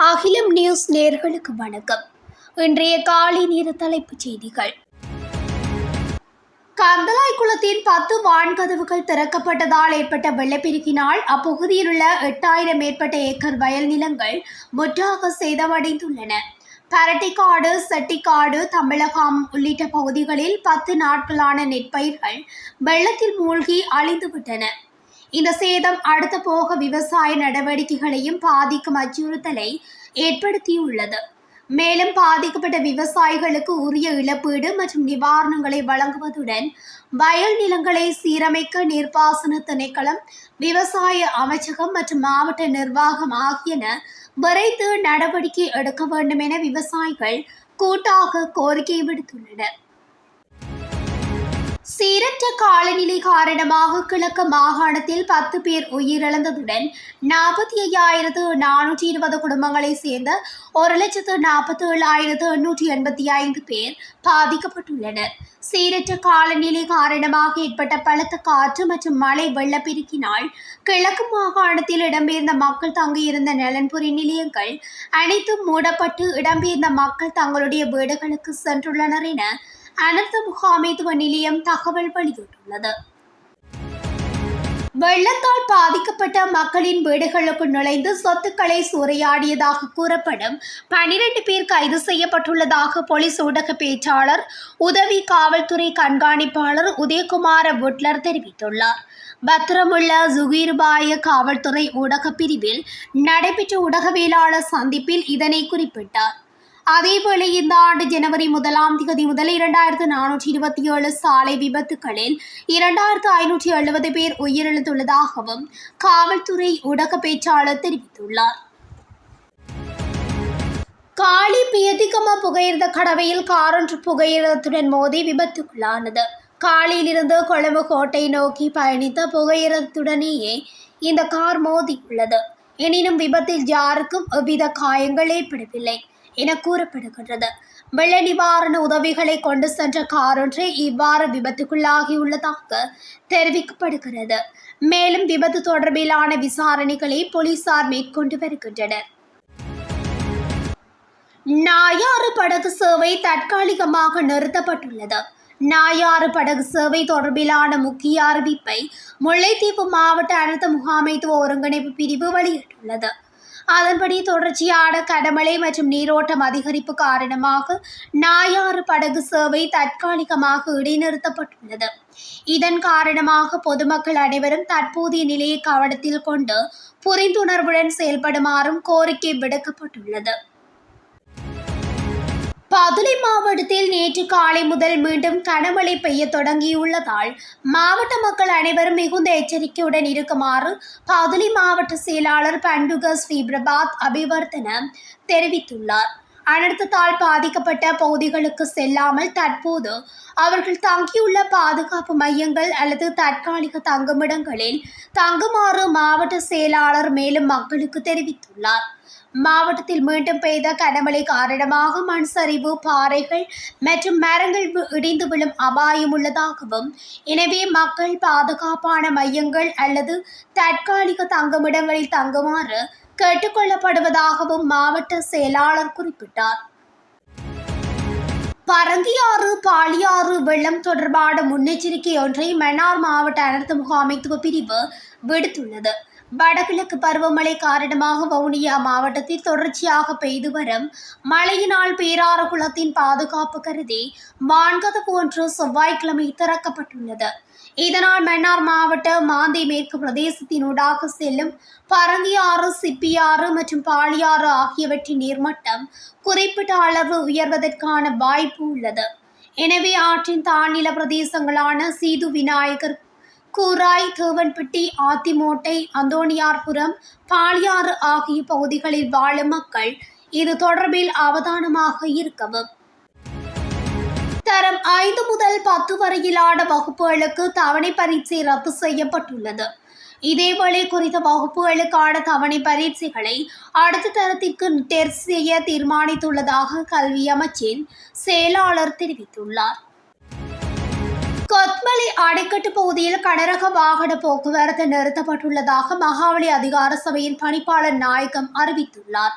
அகிலம் நியூஸ் நேயர்களுக்கு வணக்கம். இன்றைய காலை நேர தலைப்புச் செய்திகள். கந்தளாய் குளத்தின் 10 வான்கதவுகள் திறக்கப்பட்டதால் ஏற்பட்ட வெள்ளப்பெருக்கினால் அப்பகுதியில் உள்ள 8000 மேற்பட்ட ஏக்கர் வயல் நிலங்கள் முற்றாக சேதமடைந்துள்ளன. பரட்டிக்காடு, செட்டிக்காடு, தமிழகம் உள்ளிட்ட பகுதிகளில் 10 நாட்களான நெற்பயிர்கள் வெள்ளத்தில் மூழ்கி அழிந்துவிட்டன. இந்த சேதம் அடுத்த போக விவசாய நடவடிக்கைகளையும் பாதிக்கும் அச்சுறுத்தலை ஏற்படுத்தியுள்ளது. மேலும் பாதிக்கப்பட்ட விவசாயிகளுக்கு உரிய இழப்பீடு மற்றும் நிவாரணங்களை வழங்குவதுடன் வயல் நிலங்களை சீரமைக்க நீர்ப்பாசன திணைக்களம், விவசாய அமைச்சகம் மற்றும் மாவட்ட நிர்வாகம் ஆகியன விரைந்து நடவடிக்கை எடுக்க வேண்டும் என விவசாயிகள் கூட்டாக கோரிக்கை விடுத்துள்ளனர். சீரற்ற காலநிலை காரணமாக கிழக்கு மாகாணத்தில் 10 பேர் உயிரிழந்ததுடன் 45,420 குடும்பங்களைச் சேர்ந்த 1,47,885 பேர் பாதிக்கப்பட்டுள்ளனர். சீரற்ற காலநிலை காரணமாக ஏற்பட்ட பலத்த காற்று மற்றும் மழை வெள்ளப்பெருக்கினால் கிழக்கு மாகாணத்தில் இடம்பெயர்ந்த மக்கள் தங்கியிருந்த நலன்புரி நிலையங்கள் அனைத்தும் மூடப்பட்டு இடம்பெயர்ந்த மக்கள் தங்களுடைய வீடுகளுக்கு சென்றுள்ளனர் என அனர்த்த முகாமைத்துவ நிலையம் தகவல் வெளியிட்டுள்ளது. வெள்ளத்தால் பாதிக்கப்பட்ட மக்களின் வீடுகளுக்கு நுழைந்து சொத்துக்களை சூறையாடியதாக கூறப்படும் 12 பேர் கைது செய்யப்பட்டுள்ளதாக போலீஸ் ஊடக பேச்சாளர், உதவி காவல்துறை கண்காணிப்பாளர் உதயகுமார புட்லர் தெரிவித்துள்ளார். பத்திரமுள்ள ஜுகீர்பாய காவல்துறை ஊடக பிரிவில் நடைபெற்ற ஊடகவியலாளர் சந்திப்பில் இதனை குறிப்பிட்டார். அதேவேளை இந்த ஆண்டு ஜனவரி 1ஆம் தேதி முதல் 2427 சாலை விபத்துகளில் 2570 பேர் உயிரிழந்துள்ளதாகவும் காவல்துறை ஊடக பேச்சாளர் தெரிவித்துள்ளார். காலி பியதிகம புகையிரத கடவையில் காரொன்று புகையிரதத்துடன் மோதி விபத்துக்குள்ளானது. காலியிலிருந்து கொழும்பு கோட்டை நோக்கி பயணித்த புகையிரதத்துடனேயே இந்த கார் மோதியுள்ளது. எனினும் விபத்தில் யாருக்கும் எவ்வித காயங்கள் ஏற்படவில்லை என கூறப்படுகின்றது. வெள்ள நிவாரண உதவிகளை கொண்டு சென்ற காரொன்றே இவ்வாறு விபத்துக்குள்ளாகியுள்ளதாக தெரிவிக்கப்படுகிறது. மேலும் விபத்து தொடர்பிலான விசாரணைகளை போலீசார் மேற்கொண்டு வருகின்றனர். நாயாறு படகு சேவை தற்காலிகமாக நிறுத்தப்பட்டுள்ளது. நாயாறு படகு சேவை தொடர்பிலான முக்கிய அறிவிப்பை முல்லைத்தீவு மாவட்ட அனர்த்த முகாமைத்துவ ஒருங்கிணைப்பு பிரிவு வெளியிட்டுள்ளது. அதன்படி தொடர்ச்சியான கனமழை மற்றும் நீரோட்டம் அதிகரிப்பு காரணமாக நாயாறு படகு சேவை தற்காலிகமாக இடைநிறுத்தப்பட்டுள்ளது. இதன் காரணமாக பொதுமக்கள் அனைவரும் தற்போதைய நிலையை கவனத்தில் கொண்டு புரிந்துணர்வுடன் செயல்படுமாறும் கோரிக்கை விடுக்கப்பட்டுள்ளது. பதுளை மாவட்டத்தில் நேற்று காலை முதல் மீண்டும் கனமழை பெய்ய தொடங்கியுள்ளதால் மாவட்ட மக்கள் அனைவரும் மிகுந்த எச்சரிக்கையுடன் இருக்குமாறு பதுளை மாவட்ட செயலாளர் பண்டுக ஸ்ரீபிரபாத் அபிவர்த்தன தெரிவித்துள்ளார். அனர்த்தத்தால் பாதிக்கப்பட்ட பகுதிகளுக்கு செல்லாமல் தற்போது அவர்கள் தங்கியுள்ள பாதுகாப்பு மையங்கள் அல்லது தற்காலிக தங்குமிடங்களில் தங்குமாறு மாவட்ட செயலாளர் மேலும் மக்களுக்கு தெரிவித்துள்ளார். மாவட்டத்தில் மீண்டும் பெய்த கனமழை காரணமாக மண் சரிவு, பாறைகள் மற்றும் மரங்கள் இடிந்து விழும் அபாயம் உள்ளதாகவும், எனவே மக்கள் பாதுகாப்பான மையங்கள் அல்லது தற்காலிக தங்குமிடங்களில் தங்குமாறு கேட்டுக்கொள்ளப்படுவதாகவும் மாவட்ட செயலாளர் குறிப்பிட்டார். பரங்கியாறு, பாலியாறு வெள்ளம் தொடர்பான முன்னெச்சரிக்கை ஒன்றை மன்னார் மாவட்ட அனர்த்த முகாமைத்துவ பிரிவு விடுத்துள்ளது. வடகிழக்கு பருவமழை காரணமாக வவுனியா மாவட்டத்தில் தொடர்ச்சியாக பெய்து வரும் மழையினால் பேராறு குளத்தின் பாதுகாப்பு கருதி வான்கதவு ஒன்று செவ்வாய்க்கிழமை திறக்கப்பட்டுள்ளது. இதனால் மன்னார் மாவட்ட மாந்தை மேற்கு பிரதேசத்தினூடாக செல்லும் பரங்கியாறு, சிப்பியாறு மற்றும் பாலியாறு ஆகியவற்றின் நீர்மட்டம் குறிப்பிட்ட அளவு உயர்வதற்கான வாய்ப்பு உள்ளது. எனவே ஆற்றின் தாழ்நில பிரதேசங்களான சீது விநாயகர், கூராய், தேவன்பட்டி, ஆத்திமோட்டை, அந்தோணியார்புரம், பாலியாறு ஆகிய பகுதிகளில் வாழும் மக்கள் இது தொடர்பில் அவதானமாக இருக்கவும். தரம் 5 முதல் 10 வரையிலான வகுப்புகளுக்கு தவணை பரீட்சை ரத்து செய்யப்பட்டுள்ளது. இதேவேளை குறித்த வகுப்புகளுக்கான தவணை பரீட்சைகளை அடுத்த தரத்திற்கு தேர்வு செய்ய தீர்மானித்துள்ளதாக கல்வி அமைச்சின் செயலாளர் தெரிவித்துள்ளார். கொத்மலை அணைக்கட்டு பகுதியில் கனரக வாகன போக்குவரத்து நிறுத்தப்பட்டுள்ளதாக மகாவலி அதிகார சபையின் பணிப்பாளர் நாயகம் அறிவித்துள்ளார்.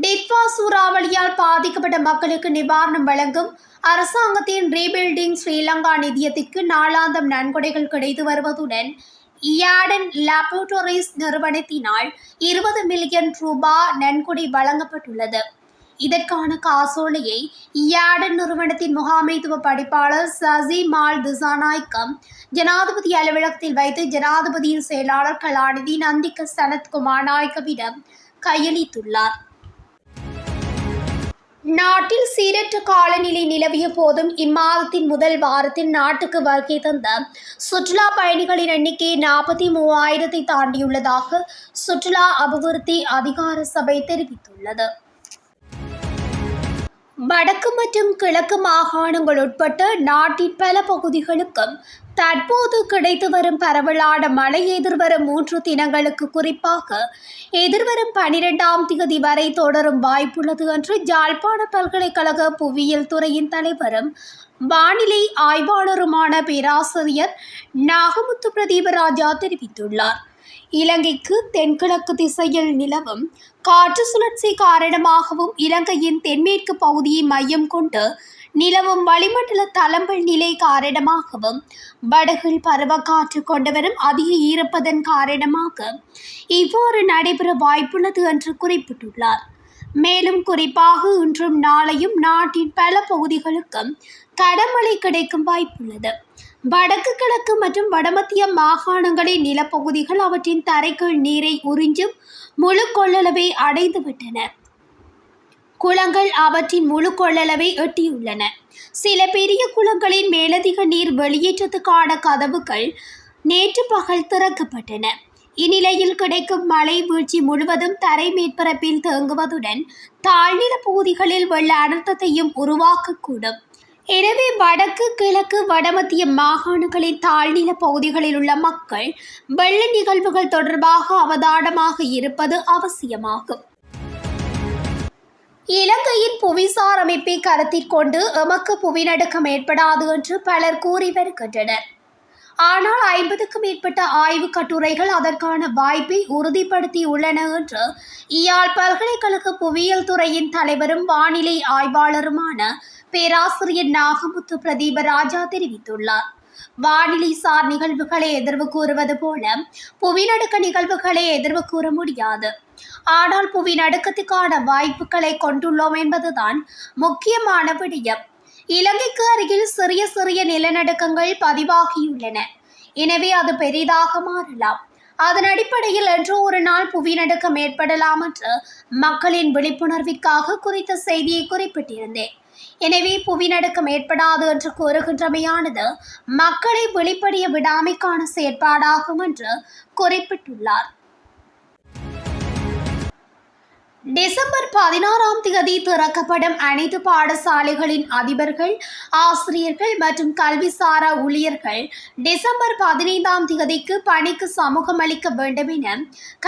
டிட்வா சூறாவளியால் பாதிக்கப்பட்ட மக்களுக்கு நிவாரணம் வழங்கும் அரசாங்கத்தின் ரீபில்டிங் ஸ்ரீலங்கா நிதியத்திற்கு நாளாந்தம் நன்கொடைகள் கிடைத்து வருவதுடன் யாடன் லேபரட்டோரிஸ் நிறுவனத்தினால் 20 மில்லியன் ரூபாய் நன்கொடை வழங்கப்பட்டுள்ளது. இதற்கான காசோலையை யாடன் நிறுவனத்தின் முகாமைத்துவ படிப்பாளர் சசி மால் திசாநாயக்கம் ஜனாதிபதி அலுவலகத்தில் வைத்து ஜனாதிபதியின் செயலாளர் கலாநிதி நந்திக சனத்குமார் நாயக்கவிடம் கையளித்துள்ளார். நாட்டில் சீரற்ற காலநிலை நிலவிய போதும் இம்மாதத்தின் முதல் வாரத்தில் நாட்டுக்கு வருகை தந்த சுற்றுலா பயணிகளின் எண்ணிக்கை 43,000 தாண்டியுள்ளதாக சுற்றுலா அபிவிருத்தி அதிகார சபை தெரிவித்துள்ளது. வடக்கு மற்றும் கிழக்கு மாகாணங்கள் உட்பட்ட நாட்டின் பல பகுதிகளுக்கும் தற்போது கிடைத்து வரும் பரவலான மழை எதிர்வரும் 3 தினங்களுக்கு குறிப்பாக எதிர்வரும் 12ஆம் தேதி வரை தொடரும் வாய்ப்புள்ளது என்று யாழ்ப்பாண பல்கலைக்கழக புவியியல் துறையின் தலைவரும் வானிலை ஆய்வாளருமான பேராசிரியர் நாகமுத்து பிரதீபராஜா தெரிவித்துள்ளார். இலங்கைக்கு தென்கிழக்கு திசையில் நிலவும் காற்று சுழற்சி காரணமாகவும் இலங்கையின் தென்மேற்கு பகுதியை மையம் கொண்டு நிலவும் வளிமண்டல தளம்பல் நிலை காரணமாகவும் வடகில் பருவக்காற்று கொண்டுவரும் அதிக ஈரப்பதன் காரணமாக இவ்வாறு நடைபெற வாய்ப்புள்ளது என்று குறிப்பிட்டுள்ளார். மேலும் குறிப்பாக இன்றும் நாளையும் நாட்டின் பல பகுதிகளுக்கும் கனமழை கிடைக்கும் வாய்ப்புள்ளது. வடக்கு கிழக்கு மற்றும் வடமத்திய மாகாணங்களின் நிலப்பகுதிகள் அவற்றின் தரைக்கீழ் நீரை உறிஞ்சும் முழு கொள்ளளவை அடைந்துவிட்டன. குளங்கள் அவற்றின் முழு கொள்ளளவை எட்டியுள்ளன. சில பெரிய குளங்களின் மேலதிக நீர் வெளியேற்றத்துக்கான கதவுகள் நேற்று பகல் திறக்கப்பட்டன. இந்நிலையில் கிடைக்கும் மழை வீழ்ச்சி முழுவதும் தரை மேற்பரப்பில் தேங்குவதுடன் தாழ்நில பகுதிகளில் வெள்ள அனர்த்தத்தையும் உருவாக்கக்கூடும். எனவே வடக்கு கிழக்கு வடமத்திய மாகாணங்களின் தாழ்நில பகுதிகளில் உள்ள மக்கள் வெள்ள நிகழ்வுகள் தொடர்பாக அவதானமாக இருப்பது அவசியமாகும். இலங்கையின் புவிசார் அமைப்பை கருத்தில் கொண்டு எமக்கு புவிநடுக்கம் ஏற்படாது என்று பலர் கூறி வருகின்றனர். ஆனால் 50க்கும் மேற்பட்ட ஆய்வுக் கட்டுரைகள் அதற்கான வாய்ப்பை உறுதிப்படுத்தியுள்ளன என்று யாழ் பல்கலைக்கழக புவியியல் துறையின் தலைவரும் வானிலை ஆய்வாளருமான பேராசிரியர் நாகமுத்து பிரதீபராஜா தெரிவித்துள்ளார். வானிலை சார் நிகழ்வுகளை எதிர்வு கூறுவது போல புவிநடுக்க நிகழ்வுகளை எதிர்வு கூற முடியாது. ஆனால் புவிநடுக்கத்துக்கான வாய்ப்புகளை கொண்டுள்ளோம் என்பதுதான் முக்கியமான விடயம். இலங்கைக்கு அருகில் சிறிய சிறிய நிலநடுக்கங்கள் பதிவாகியுள்ளன. எனவே அது பெரிதாக மாறலாம். அதன் அடிப்படையில் என்றோ ஒரு நாள் புவிநடுக்கம் ஏற்படலாம் என்று மக்களின் விழிப்புணர்விற்காக குறித்த செய்தியை குறிப்பிட்டிருந்தேன். எனவே புவிநடுக்கம் ஏற்படாது என்று கூறுகின்றமையானது மக்களை வெளிப்படைய விடாமைக்கான செயற்பாடாகும் என்று குறிப்பிட்டுள்ளார். டிசம்பர் 16ஆம் தேதி திறக்கப்படும் அனைத்து பாடசாலைகளின் அதிபர்கள், ஆசிரியர்கள் மற்றும் கல்விசாரா ஊழியர்கள் டிசம்பர் 15ஆம் தேதிக்கு பணிக்கு சமூகம் அளிக்க வேண்டும் என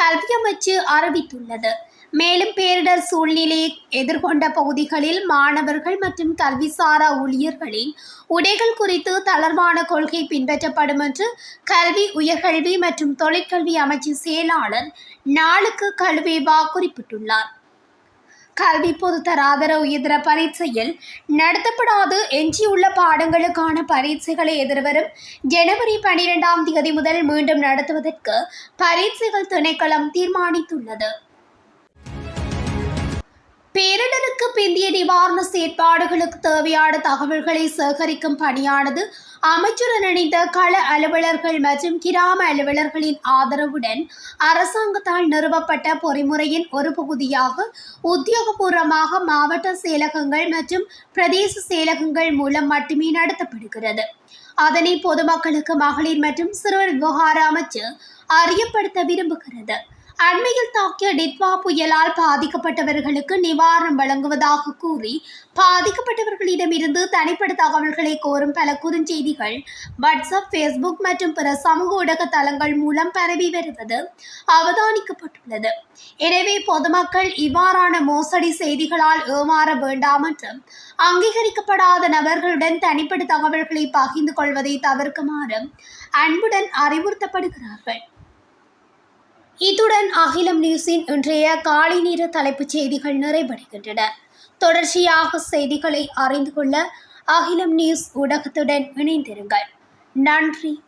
கல்வி அமைச்சு அறிவித்துள்ளது. மேலும் பேரிடர் சூழ்நிலையை எதிர்கொண்ட பகுதிகளில் மாணவர்கள் மற்றும் கல்விசாரா ஊழியர்களின் உடைகள் குறித்து தளர்வான கொள்கை பின்பற்றப்படும் என்று கல்வி, உயர்கல்வி மற்றும் தொழிற்கல்வி அமைச்சின் செயலாளர் நாளுக்கு கல்வேவா குறிப்பிட்டுள்ளார். கல்வி பொதுத்தராதர உயர்தர பரீட்சையில் நடத்தப்படாது எஞ்சியுள்ள பாடங்களுக்கான பரீட்சைகளை எதிர்வரும் ஜனவரி 12ஆம் தேதி முதல் மீண்டும் நடத்துவதற்கு பரீட்சைகள் திணைக்களம் தீர்மானித்துள்ளது. பேரிடருக்கு பிந்திய நிவாரண செயற்பாடுகளுக்கு தேவையான தகவல்களை சேகரிக்கும் பணியானது அமைச்சுடன் இணைந்த கள அலுவலர்கள் மற்றும் கிராம அலுவலர்களின் ஆதரவுடன் அரசாங்கத்தால் நிறுவப்பட்ட பொறிமுறையின் ஒரு பகுதியாக உத்தியோகபூர்வமாக மாவட்ட செயலகங்கள் மற்றும் பிரதேச செயலகங்கள் மூலம் மட்டுமே நடத்தப்படுகிறது. அதனை பொதுமக்களுக்கு மகளிர் மற்றும் சிறுவர் விவகார அமைச்சு அறியப்படுத்த விரும்புகிறது. அண்மையில் தாக்கிய டிட்வா புயலால் பாதிக்கப்பட்டவர்களுக்கு நிவாரணம் வழங்குவதாக கூறி பாதிக்கப்பட்டவர்களிடமிருந்து தனிப்பட்ட தகவல்களை கோரும் பல குறுஞ்செய்திகள் வாட்ஸ்அப், ஃபேஸ்புக் மற்றும் பிற சமூக ஊடக தளங்கள் மூலம் பரவி வருவது அவதானிக்கப்பட்டுள்ளது. எனவே பொதுமக்கள் இவ்வாறான மோசடி செய்திகளால் ஏமாற வேண்டாம் என்றும் அங்கீகரிக்கப்படாத நபர்களுடன் தனிப்பட்ட தகவல்களை பகிர்ந்து கொள்வதை தவிர்க்குமாறு அன்புடன் அறிவுறுத்தப்படுகிறார்கள். இத்துடன் அகிலம் நியூஸின் இன்றைய காலை நேர தலைப்புச் செய்திகள் நிறைவடைகின்றன. தொடர்ச்சியாக செய்திகளை அறிந்து கொள்ள அகிலம் நியூஸ் ஊடகத்துடன் இணைந்திருங்கள். நன்றி.